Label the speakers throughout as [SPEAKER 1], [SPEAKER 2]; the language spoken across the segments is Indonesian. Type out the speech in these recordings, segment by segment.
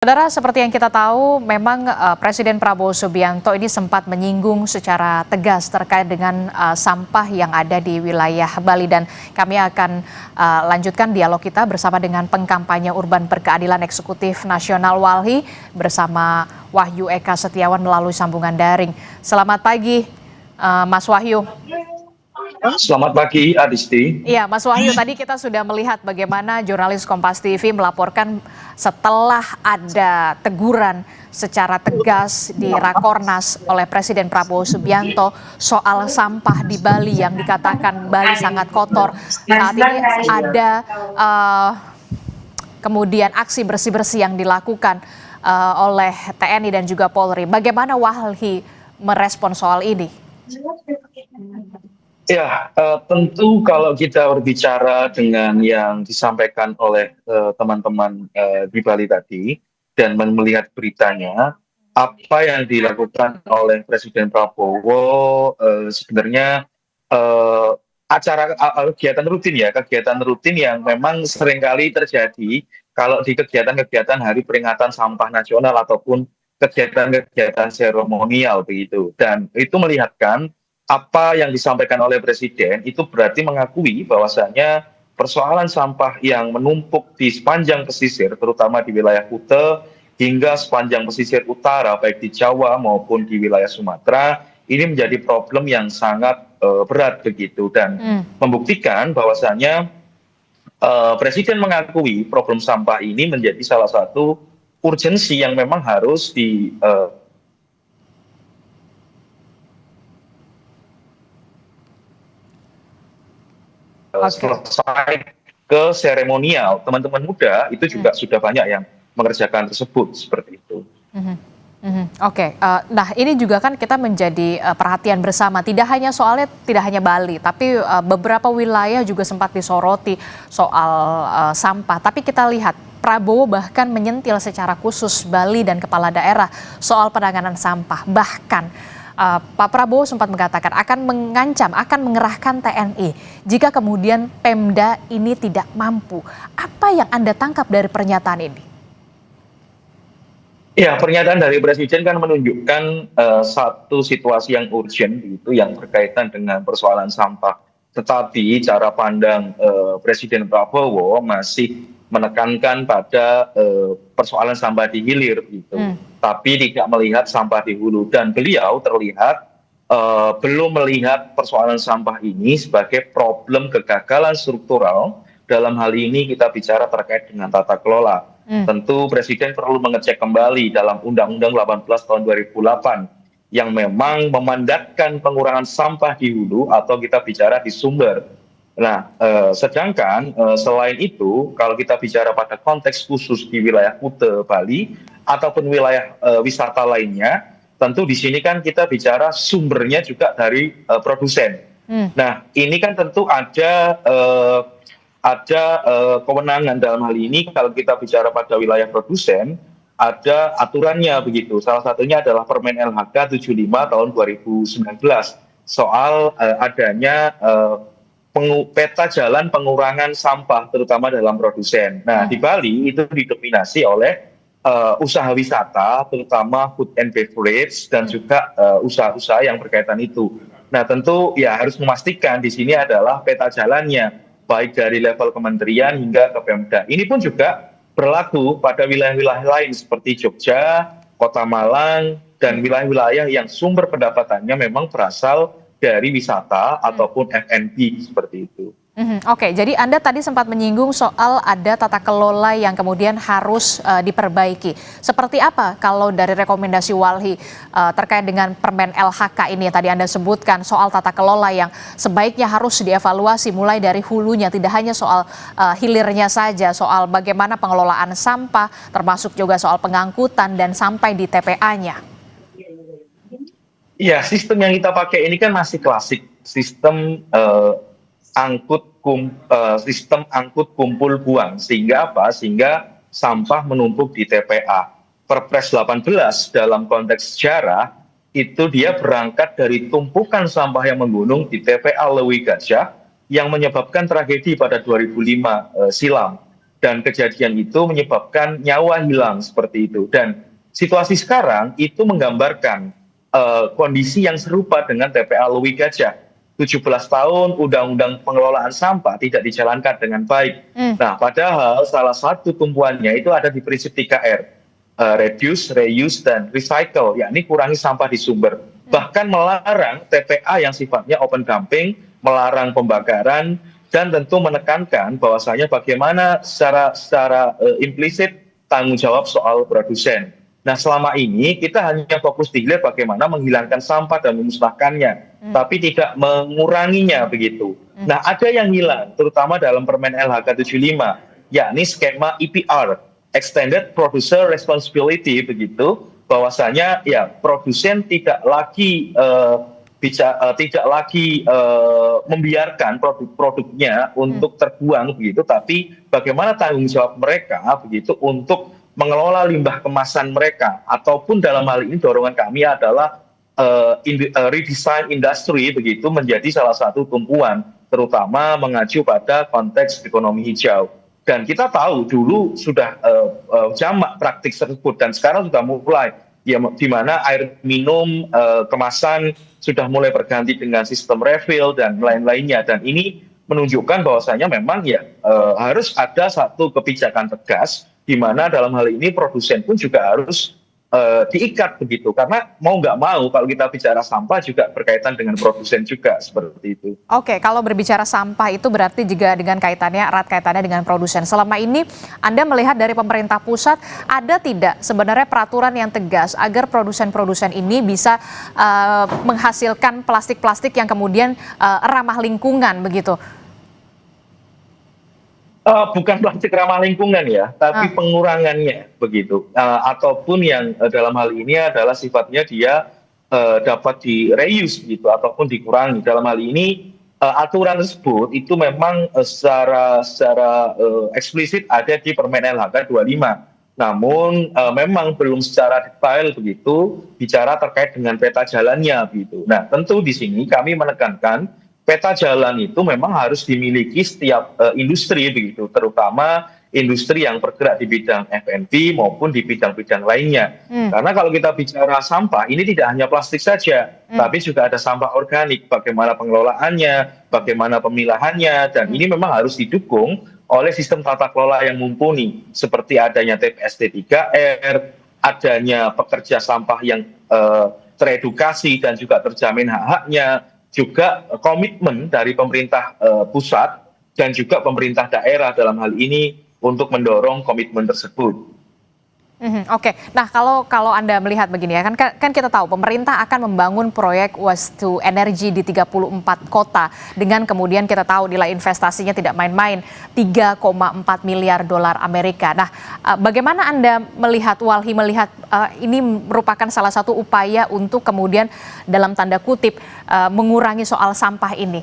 [SPEAKER 1] Saudara, seperti yang kita tahu, memang Presiden Prabowo Subianto ini sempat menyinggung secara tegas terkait dengan sampah yang ada di wilayah Bali, dan kami akan lanjutkan dialog kita bersama dengan pengkampanye Urban Berkeadilan Eksekutif Nasional Walhi bersama Wahyu Eka Setiawan melalui sambungan daring. Selamat pagi, Mas Wahyu.
[SPEAKER 2] Selamat pagi, Adisti.
[SPEAKER 1] Iya, Mas Wahyu, tadi kita sudah melihat bagaimana jurnalis Kompas TV melaporkan setelah ada teguran secara tegas di Rakornas oleh Presiden Prabowo Subianto soal sampah di Bali yang dikatakan Bali sangat kotor. Saat ini ada kemudian aksi bersih-bersih yang dilakukan oleh TNI dan juga Polri. Bagaimana Walhi merespon soal ini?
[SPEAKER 2] Ya, tentu kalau kita berbicara dengan yang disampaikan oleh teman-teman di Bali tadi dan melihat beritanya, apa yang dilakukan oleh Presiden Prabowo sebenarnya kegiatan rutin yang memang seringkali terjadi kalau di kegiatan-kegiatan Hari Peringatan Sampah Nasional ataupun kegiatan-kegiatan seremonial begitu. Dan itu melihatkan apa yang disampaikan oleh Presiden itu berarti mengakui bahwasanya persoalan sampah yang menumpuk di sepanjang pesisir, terutama di wilayah Kuta hingga sepanjang pesisir utara, baik di Jawa maupun di wilayah Sumatera, ini menjadi problem yang sangat berat begitu, dan membuktikan bahwasanya Presiden mengakui problem sampah ini menjadi salah satu urgensi yang memang harus selesai ke seremonial. Teman-teman muda itu juga sudah banyak yang mengerjakan tersebut seperti itu.
[SPEAKER 1] Oke. Nah ini juga kan kita menjadi perhatian bersama, tidak hanya Bali, tapi beberapa wilayah juga sempat disoroti soal sampah. Tapi kita lihat Prabowo bahkan menyentil secara khusus Bali dan kepala daerah soal penanganan sampah. Bahkan Pak Prabowo sempat mengatakan akan mengancam, akan mengerahkan TNI jika kemudian Pemda ini tidak mampu. Apa yang Anda tangkap dari pernyataan ini?
[SPEAKER 2] Ya, pernyataan dari Presiden kan menunjukkan satu situasi yang urgent, itu yang berkaitan dengan persoalan sampah. Tetapi cara pandang Presiden Prabowo masih menekankan pada persoalan sampah di hilir, gitu. Tapi tidak melihat sampah di hulu. Dan beliau terlihat belum melihat persoalan sampah ini sebagai problem kegagalan struktural. Dalam hal ini kita bicara terkait dengan tata kelola. Tentu Presiden perlu mengecek kembali dalam Undang-Undang 18 tahun 2008 yang memang memandatkan pengurangan sampah di hulu atau kita bicara di sumber. Nah, sedangkan selain itu, kalau kita bicara pada konteks khusus di wilayah Kuta, Bali, ataupun wilayah wisata lainnya, tentu di sini kan kita bicara sumbernya juga dari produsen. Nah, ini kan tentu ada kewenangan dalam hal ini. Kalau kita bicara pada wilayah produsen, ada aturannya begitu. Salah satunya adalah Permen LHK 75 tahun 2019 soal adanya peta jalan pengurangan sampah terutama dalam produsen. Nah, di Bali itu didominasi oleh usaha wisata, terutama food and beverage, dan juga usaha-usaha yang berkaitan itu. Nah, tentu ya harus memastikan di sini adalah peta jalannya, baik dari level kementerian hingga ke Pemda. Ini pun juga berlaku pada wilayah-wilayah lain seperti Jogja, Kota Malang, dan wilayah-wilayah yang sumber pendapatannya memang berasal dari wisata ataupun F&B seperti itu.
[SPEAKER 1] Oke, jadi Anda tadi sempat menyinggung soal ada tata kelola yang kemudian harus diperbaiki. Seperti apa kalau dari rekomendasi Walhi terkait dengan Permen LHK ini yang tadi Anda sebutkan soal tata kelola yang sebaiknya harus dievaluasi mulai dari hulunya, tidak hanya soal hilirnya saja, soal bagaimana pengelolaan sampah, termasuk juga soal pengangkutan dan sampai di TPA-nya.
[SPEAKER 2] Iya, sistem yang kita pakai ini kan masih klasik, sistem sistem angkut kumpul buang, sehingga apa? Sehingga sampah menumpuk di TPA. Perpres 18 dalam konteks sejarah itu dia berangkat dari tumpukan sampah yang menggunung di TPA Lewi Gajah yang menyebabkan tragedi pada 2005 silam. dan kejadian itu menyebabkan nyawa hilang seperti itu. Dan situasi sekarang itu menggambarkan kondisi yang serupa dengan TPA Lewi Gajah. 17 tahun undang-undang pengelolaan sampah tidak dijalankan dengan baik. Nah, padahal salah satu tumpuannya itu ada di prinsip 3R. Reduce, reuse, dan recycle, yakni kurangi sampah di sumber. Bahkan melarang TPA yang sifatnya open dumping, melarang pembakaran, dan tentu menekankan bahwasanya bagaimana secara implisit tanggung jawab soal produsen. Nah, selama ini kita hanya fokus di hilir bagaimana menghilangkan sampah dan memusnahkannya, tapi tidak menguranginya begitu. Nah, ada yang hilang, terutama dalam Permen LHK 75, yakni skema EPR, Extended Producer Responsibility begitu, bahwasanya ya produsen tidak lagi membiarkan produk-produknya untuk terbuang begitu, tapi bagaimana tanggung jawab mereka begitu untuk mengelola limbah kemasan mereka, ataupun dalam hal ini dorongan kami adalah redesign industri begitu menjadi salah satu tumpuan, terutama mengacu pada konteks ekonomi hijau. Dan kita tahu dulu sudah jamak praktik tersebut, dan sekarang sudah mulai ya, di mana air minum kemasan sudah mulai berganti dengan sistem refill dan lain-lainnya. Dan ini menunjukkan bahwasanya memang ya harus ada satu kebijakan tegas, di mana dalam hal ini produsen pun juga harus diikat begitu, karena mau nggak mau kalau kita bicara sampah juga berkaitan dengan produsen juga seperti itu.
[SPEAKER 1] Oke, kalau berbicara sampah itu berarti juga dengan erat kaitannya dengan produsen. Selama ini Anda melihat dari pemerintah pusat ada tidak sebenarnya peraturan yang tegas agar produsen-produsen ini bisa menghasilkan plastik-plastik yang kemudian ramah lingkungan begitu?
[SPEAKER 2] Bukan plastik ramah lingkungan ya, tapi pengurangannya begitu. Ataupun yang dalam hal ini adalah sifatnya dia dapat di reuse gitu, ataupun dikurangi. Dalam hal ini aturan tersebut itu memang secara eksplisit ada di Permen LHK 25. Namun memang belum secara detail begitu bicara terkait dengan peta jalannya begitu. Nah, tentu di sini kami menekankan peta jalan itu memang harus dimiliki setiap industri begitu, terutama industri yang bergerak di bidang F&B maupun di bidang-bidang lainnya. Karena kalau kita bicara sampah, ini tidak hanya plastik saja, tapi juga ada sampah organik, bagaimana pengelolaannya, bagaimana pemilahannya, dan ini memang harus didukung oleh sistem tata kelola yang mumpuni, seperti adanya TPST 3R, adanya pekerja sampah yang teredukasi dan juga terjamin hak-haknya, juga komitmen dari pemerintah pusat dan juga pemerintah daerah dalam hal ini untuk mendorong komitmen tersebut.
[SPEAKER 1] Oke, nah kalau Anda melihat begini ya, kan kita tahu pemerintah akan membangun proyek waste to energy di 34 kota, dengan kemudian kita tahu nilai investasinya tidak main-main, 3,4 miliar dolar Amerika. Nah, bagaimana Anda melihat, Walhi melihat ini merupakan salah satu upaya untuk kemudian dalam tanda kutip mengurangi soal sampah ini?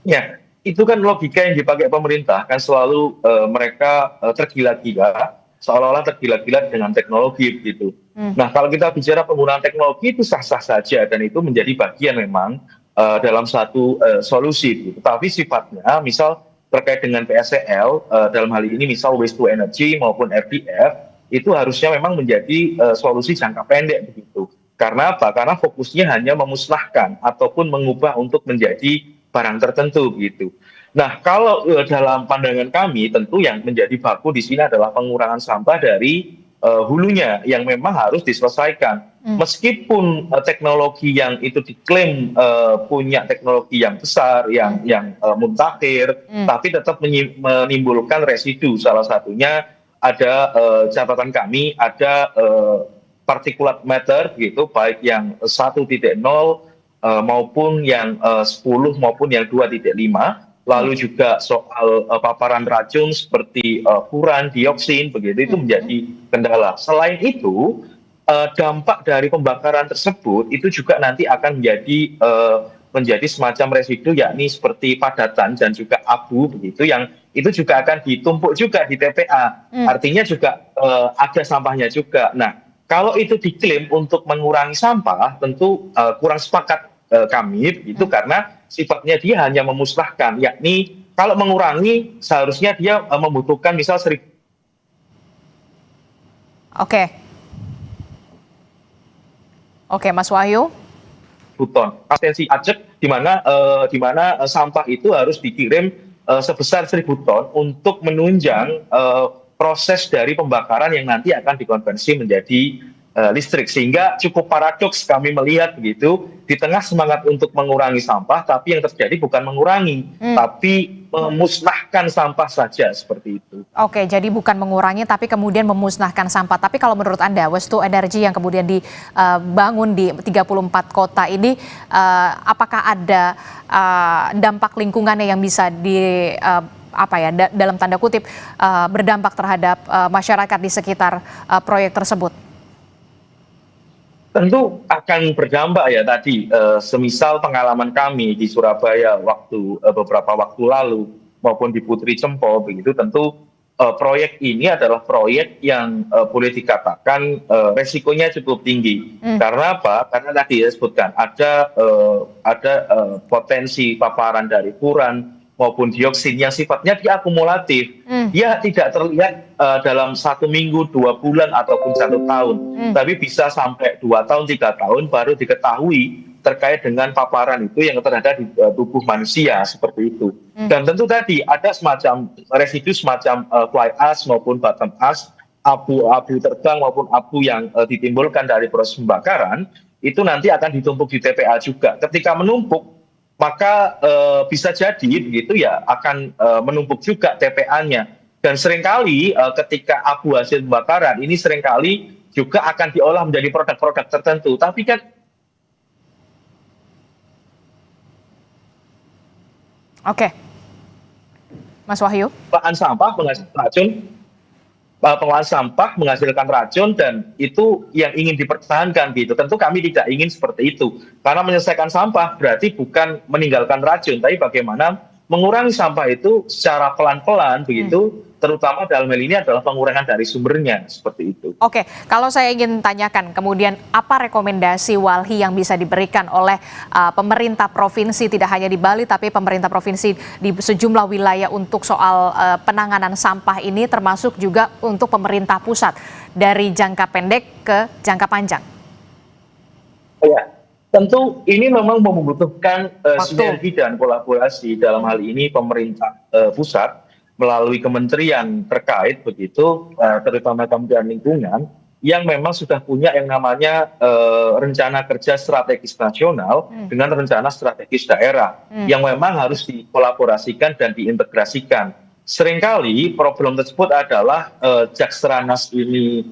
[SPEAKER 2] Ya, itu kan logika yang dipakai pemerintah, kan selalu mereka tergila-gila, seolah-olah tergila-gila dengan teknologi gitu. Nah, kalau kita bicara penggunaan teknologi itu sah-sah saja, dan itu menjadi bagian memang dalam satu solusi gitu. Tapi sifatnya misal terkait dengan PSCL dalam hal ini misal waste to energy maupun RDF itu harusnya memang menjadi solusi jangka pendek begitu. Karena apa? Karena fokusnya hanya memusnahkan ataupun mengubah untuk menjadi barang tertentu begitu. Nah, kalau dalam pandangan kami tentu yang menjadi baku di sini adalah pengurangan sampah dari hulunya yang memang harus diselesaikan. Meskipun teknologi yang itu diklaim punya teknologi yang besar, yang muntakhir, tapi tetap menimbulkan residu. Salah satunya ada catatan kami ada particulate matter gitu, baik yang 1.0 maupun yang 10 maupun yang 2.5. Lalu juga soal paparan racun seperti furan, dioksin, begitu itu menjadi kendala. Selain itu, dampak dari pembakaran tersebut itu juga nanti akan menjadi semacam residu, yakni seperti padatan dan juga abu, begitu yang itu juga akan ditumpuk juga di TPA. Artinya juga ada sampahnya juga. Nah, kalau itu diklaim untuk mengurangi sampah, tentu kurang sepakat kami, itu karena sifatnya dia hanya memusnahkan, yakni Kalau mengurangi seharusnya dia membutuhkan misal 1.000
[SPEAKER 1] Oke, oke, Mas Wahyu.
[SPEAKER 2] ton. Abstensi pajak di mana sampah itu harus dikirim sebesar 1.000 ton untuk menunjang proses dari pembakaran yang nanti akan dikonversi menjadi listrik. Sehingga cukup paradoks kami melihat begitu, di tengah semangat untuk mengurangi sampah, tapi yang terjadi bukan mengurangi, tapi memusnahkan sampah saja, seperti itu.
[SPEAKER 1] Oke, jadi bukan mengurangi tapi kemudian memusnahkan sampah. Tapi kalau menurut Anda, Waste to Energy yang kemudian dibangun di 34 kota ini, apakah ada dampak lingkungannya yang bisa dalam tanda kutip berdampak terhadap masyarakat di sekitar proyek tersebut?
[SPEAKER 2] Tentu akan berdampak ya tadi, semisal pengalaman kami di Surabaya beberapa waktu lalu maupun di Putri Cempo begitu, tentu proyek ini adalah proyek yang boleh dikatakan resikonya cukup tinggi. Karena apa? Karena tadi disebutkan ada potensi paparan dari furan maupun dioksin yang sifatnya diakumulatif. Dia tidak terlihat dalam 1 minggu, 2 bulan ataupun 1 tahun, tapi bisa sampai 2 tahun, 3 tahun baru diketahui terkait dengan paparan itu yang terjadi di tubuh manusia, seperti itu. Dan tentu tadi ada semacam residu semacam fly ash maupun bottom ash, abu-abu terbang maupun abu yang ditimbulkan dari proses pembakaran, itu nanti akan ditumpuk di TPA juga. Ketika menumpuk, maka bisa jadi begitu ya akan menumpuk juga TPA-nya. Dan seringkali ketika abu hasil pembakaran ini seringkali juga akan diolah menjadi produk-produk tertentu. Tapi kan
[SPEAKER 1] Oke, Mas Wahyu.
[SPEAKER 2] Pengolahan sampah menghasilkan racun dan itu yang ingin dipertahankan gitu. Tentu kami tidak ingin seperti itu. Karena menyelesaikan sampah berarti bukan meninggalkan racun, tapi bagaimana mengurangi sampah itu secara pelan-pelan begitu, terutama dalam hal ini adalah pengurangan dari sumbernya, seperti itu.
[SPEAKER 1] Oke, kalau saya ingin tanyakan kemudian apa rekomendasi Walhi yang bisa diberikan oleh pemerintah provinsi, tidak hanya di Bali tapi pemerintah provinsi di sejumlah wilayah untuk soal penanganan sampah ini, termasuk juga untuk pemerintah pusat dari jangka pendek ke jangka panjang?
[SPEAKER 2] Ya, tentu ini memang membutuhkan sinergi dan kolaborasi. Dalam hal ini pemerintah pusat melalui kementerian terkait begitu, terutama Kementerian Lingkungan yang memang sudah punya yang namanya rencana kerja strategis nasional dengan rencana strategis daerah yang memang harus dikolaborasikan dan diintegrasikan. Seringkali problem tersebut adalah Jaksranas ini,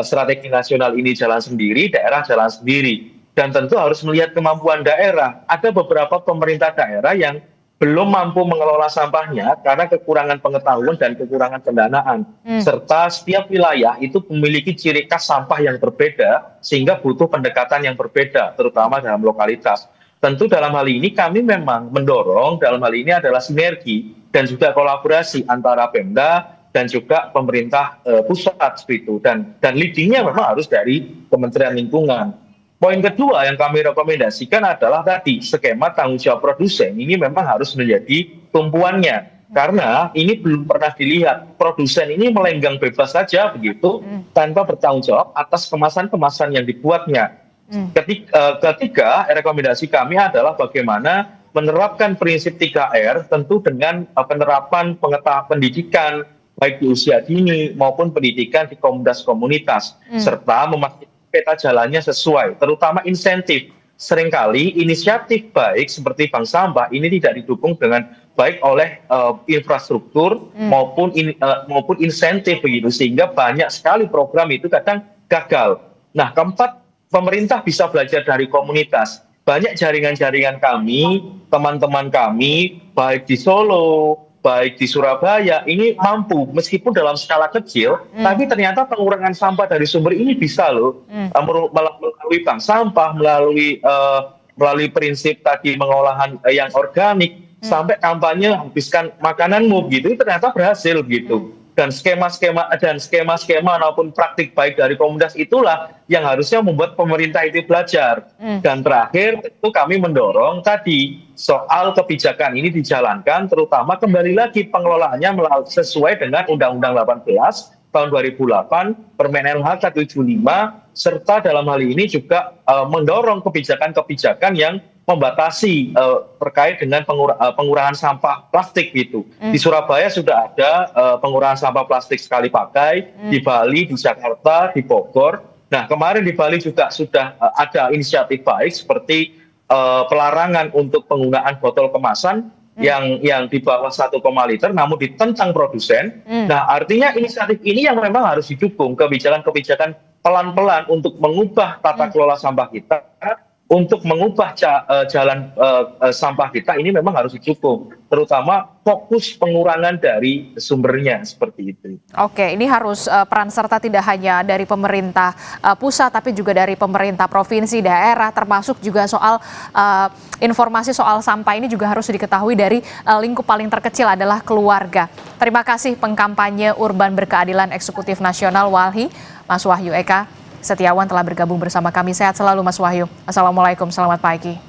[SPEAKER 2] strategi nasional ini jalan sendiri, daerah jalan sendiri. Dan tentu harus melihat kemampuan daerah. Ada beberapa pemerintah daerah yang belum mampu mengelola sampahnya karena kekurangan pengetahuan dan kekurangan pendanaan. Serta setiap wilayah itu memiliki ciri khas sampah yang berbeda sehingga butuh pendekatan yang berbeda, terutama dalam lokalitas. Tentu dalam hal ini kami memang mendorong dalam hal ini adalah sinergi dan juga kolaborasi antara Pemda dan juga pemerintah pusat seperti itu. Dan leadingnya memang harus dari Kementerian Lingkungan. Poin kedua yang kami rekomendasikan adalah tadi skema tanggung jawab produsen ini memang harus menjadi tumpuannya, karena ini belum pernah dilihat produsen ini melenggang bebas saja begitu tanpa bertanggung jawab atas kemasan-kemasan yang dibuatnya. Ketiga rekomendasi kami adalah bagaimana menerapkan prinsip 3R tentu dengan penerapan pendidikan baik di usia dini maupun pendidikan di komunitas-komunitas, serta memastikan peta jalannya sesuai, terutama insentif. Seringkali inisiatif baik seperti bank sampah ini tidak didukung dengan baik oleh infrastruktur maupun insentif begitu, sehingga banyak sekali program itu kadang gagal. Nah, keempat, pemerintah bisa belajar dari komunitas. Banyak jaringan-jaringan kami, teman-teman kami, baik di Solo, baik di Surabaya, ini mampu meskipun dalam skala kecil, tapi ternyata pengurangan sampah dari sumber ini bisa loh, melalui bank sampah, melalui prinsip tadi pengolahan yang organik, sampai kampanye habiskan makananmu gitu, ternyata berhasil gitu. dan skema-skema maupun praktik baik dari komunitas itulah yang harusnya membuat pemerintah itu belajar. Dan terakhir itu kami mendorong tadi soal kebijakan ini dijalankan, terutama kembali lagi pengelolaannya sesuai dengan Undang-Undang 18 tahun 2008, Permen LH 175, serta dalam hal ini juga mendorong kebijakan-kebijakan yang membatasi terkait dengan pengurangan sampah plastik gitu. Di Surabaya sudah ada pengurangan sampah plastik sekali pakai, di Bali, di Jakarta, di Bogor. Nah, kemarin di Bali juga sudah ada inisiatif baik seperti pelarangan untuk penggunaan botol kemasan yang di bawah 1,5 liter namun ditentang produsen. Nah, artinya inisiatif ini yang memang harus didukung, kebijakan-kebijakan pelan-pelan untuk mengubah tata kelola sampah kita, untuk mengubah jalan sampah kita ini memang harus didukung, terutama fokus pengurangan dari sumbernya seperti itu.
[SPEAKER 1] Oke, ini harus peran serta tidak hanya dari pemerintah pusat, tapi juga dari pemerintah provinsi, daerah, termasuk juga soal informasi soal sampah ini juga harus diketahui dari lingkup paling terkecil adalah keluarga. Terima kasih pengkampanye Urban Berkeadilan Eksekutif Nasional Walhi, Mas Wahyu Eka Setiawan telah bergabung bersama kami. Sehat selalu Mas Wahyu. Assalamualaikum, selamat pagi.